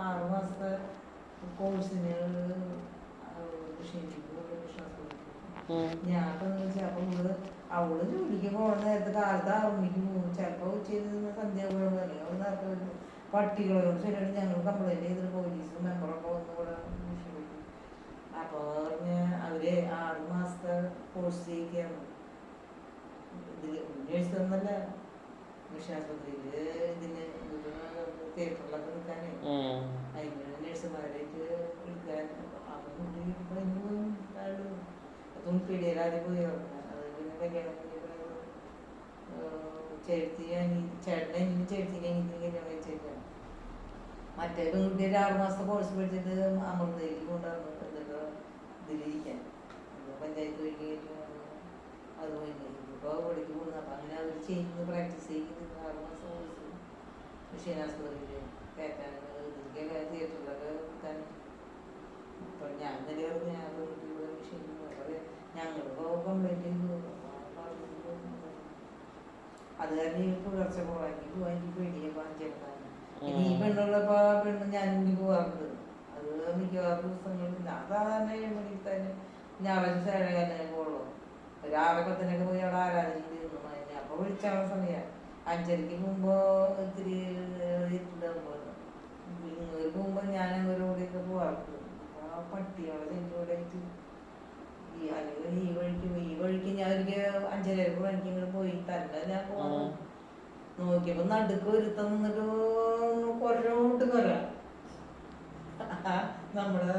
6 മാസത്തെ കോഴ്സിന് ഞാൻ അപ്പം അവള് ജോലിക്ക് പോകണ നേരത്തെ കാലത്ത് 6 മണിക്ക് പോകും, ചിലപ്പോൾ ഉച്ചയിൽ സന്ധ്യ നേരത്തെ വരും. പട്ടികളോട് ശരിയാണ് ഞങ്ങൾ കംപ്ലൈന്റ് ചെയ്തിട്ട് പോലീസ് മെമ്പറൊക്കെ വന്ന് ഇവിടെ വിഷമിക്കും. അപ്പോൾ പറഞ്ഞ് അവര് 6 മാസത്തെ കോഴ്സ് ചെയ്യിക്കുകയാണ്. ഇതിൽ നേഴ്സ് ഒന്നല്ല, വിഷയാസ്പത്രിയില് ഇതിന് തിയേറ്ററിലൊക്കെ നിൽക്കാനേ അതിന് നേഴ്സുമാരായിട്ട് എടുക്കാൻ അതൊന്നും പിടിയിലാതെ പോയി. അത് പിന്നെ കല്യാണം ചേട്ടനെ എനിക്ക് ചേട്ടത്തിനെ എനിക്ക് കല്യാണം കഴിച്ചേക്കാം. മറ്റേ പെൺകുട്ടി 6 മാസത്തെ കോഴ്സ് പഠിച്ചിട്ട് അമൃതയിലേക്ക് കൊണ്ടുവന്നു എന്തൊക്കെ ഇതിലിരിക്കാൻ പഞ്ചായത്ത് വഴി അത് പോയി ഇപ്പോൾ പഠിക്ക് പോകുന്നത്. അപ്പം അങ്ങനെ അവർ ചെയ്യുന്നത് പ്രാക്ടീസ് ചെയ്യുന്നത് 6 മാസം കോഴ്സ് വിഷയാസ്പത്രിയിൽ കയറ്റാൻ ഇതിലേക്ക് തിയേറ്ററിലൊക്കെ കിട്ടാൻ. ഇപ്പം ഞാൻ തന്നെ ഞാൻ വിഷയം ഞങ്ങളിപ്പോൾ കംപ്ലൈൻറ്റ് ചെയ്തു. അത് കാരണം പുലർച്ചെ പോകാൻ പേടിയെ വാങ്ങിച്ചെടുക്കാൻ. ഇനി ഈ പെണ്ണുള്ളപ്പോൾ ആ പെണ്ണ് ഞാനും കൂടി പോകാറുണ്ട്. അത് മിക്കവാറും ദിവസങ്ങളിൽ ഞാൻ സാധാരണ 7 മണിക്ക് തന്നെ ഞായറാഴ്ച 7:15 പോകുള്ളൂ. ഒരു 6:10 പോയി അവിടെ ആരാധന തീർന്നു. അപ്പോൾ വിളിച്ചാൽ സമയം 5:30 പോകുമ്പോൾ ഇത്തിരി ഇരുട്ടാകുമ്പോൾ ഇങ്ങോട്ട് പോകുമ്പോൾ ഞാൻ അങ്ങോട്ടൊക്കെ പോകാറുണ്ട്. ആ പട്ടികളെ ചെല്ലോടായിട്ട് ഈ വഴിക്ക് ഞാൻ ഒരിക്കൽ 5:30 മണിക്ക് ഇങ്ങോട്ട് പോയി തന്നെ ഞാൻ പോകുന്നു. നോക്കിയപ്പോ നടുക്ക് ഒരുത്തം നിന്നിട്ട് കൊരോട്ട് കൊര നമ്മുടെ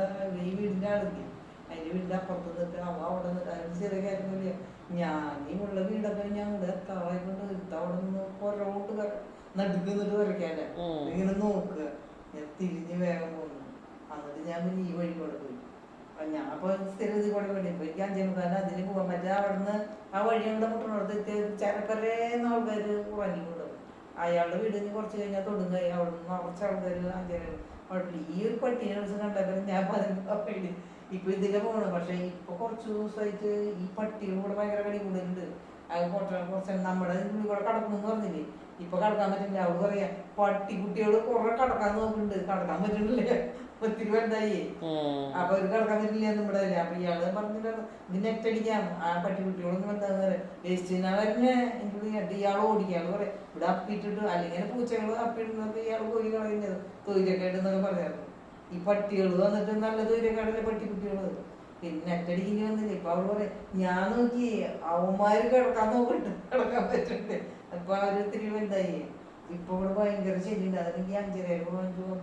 ഈ വീടിന്റെ ആൾക്ക് അതിന്റെ വീടിന്റെ അപ്പുറത്ത് നിന്നിട്ട് അവിടെ നിന്നിട്ട് ചെറിയ കാര്യമില്ല. ഞാൻ ഈ ഉള്ള വീടൊക്കെ ഞങ്ങളുടെ എത്താറായിക്കൊണ്ട് എടുത്ത് അവിടെ നിന്ന് കൊരോട്ട് കൊര നടുക്ക് നിന്നിട്ട് വരയ്ക്കാന ഇങ്ങനെ നോക്കുക. ഞാൻ തിരിഞ്ഞ് വേഗം പോകുന്നു. എന്നിട്ട് ഞാൻ പിന്നെ ഈ വഴി കൂടെ പോയി. ഞാൻ അപ്പൊ സ്ഥിരം ഇത് കൂടെ വേണ്ടി ഇപ്പൊ എനിക്ക് 5:30 അതിന് പോകാൻ പറ്റുക. അവിടുന്ന് ആ വഴിയുടെ മുട്ടണോടത്ത് ചരക്കരേന്ന് ആൾക്കാർ ഉറങ്ങിക്കൊണ്ടു. അയാളുടെ വീടിന് കുറച്ച് കഴിഞ്ഞാൽ തൊടുങ്ങായി. അവിടെ നിന്ന് കുറച്ച് ആൾക്കാർ 5:30 കുഴപ്പമില്ല. ഈ ഒരു പട്ടീനെ ദിവസം കണ്ടപ്പോൾ ഞാൻ പേടി. ഇപ്പൊ ഇതിലെ പോകണം. പക്ഷെ ഇപ്പൊ കുറച്ച് ദിവസമായിട്ട് ഈ പട്ടികൾ കൂടെ ഭയങ്കര കടി കൂടുതലുണ്ട്. അത് കുറച്ച് നമ്മുടെ ഉള്ളിൽ കൂടെ കടക്കുമെന്ന് പറഞ്ഞില്ലേ, ഇപ്പൊ കടക്കാൻ പറ്റില്ല. അവള് പറയാ പട്ടിക്കുട്ടികള് കുറെ കടക്കാൻ നോക്കുന്നുണ്ട്, കടക്കാൻ പറ്റുന്നില്ല, ഒത്തിരി വലുതായി. അപ്പൊ അവര് കടക്കാൻ പറ്റില്ല നമ്മുടെ. അപ്പൊ ഇയാള് പറഞ്ഞില്ല ഇത് നെറ്റ് അടിക്കാം, ആ പട്ടിക്കുട്ടികളൊന്നും എന്താന്ന് പറയാം വേസ്റ്റിനാ വരുന്നേ. എനിക്ക് ഇയാൾ ഓടിക്കാള് പറയാം ഇവിടെ അപ്പിട്ടിട്ട് അല്ലെങ്കിൽ പൂച്ചകള് അപ്പിടുന്നത് ഇയാള് കോരി കളയുന്നത് തൊഴിലക്കേടെന്നൊക്കെ പറയാറ്. ഈ പട്ടികൾ വന്നിട്ട് നല്ല തൊഴിലക്കേടല്ലേ പട്ടിക്കുട്ടികള്. പിന്നെ നെറ്റടിക്കേണ്ടി വന്നില്ല. ഇപ്പൊ അവള് പറയാം ഞാൻ നോക്കി അവന്മാര് കിടക്കാൻ നോക്കട്ടെ, കിടക്കാൻ പറ്റണ്ടേ. അപ്പൊ അവര് ഒത്തിരി വലുതായി. ഇപ്പൊ ഇവിടെ ഭയങ്കര ശരിയുണ്ട്. അതെനിക്ക് 5:30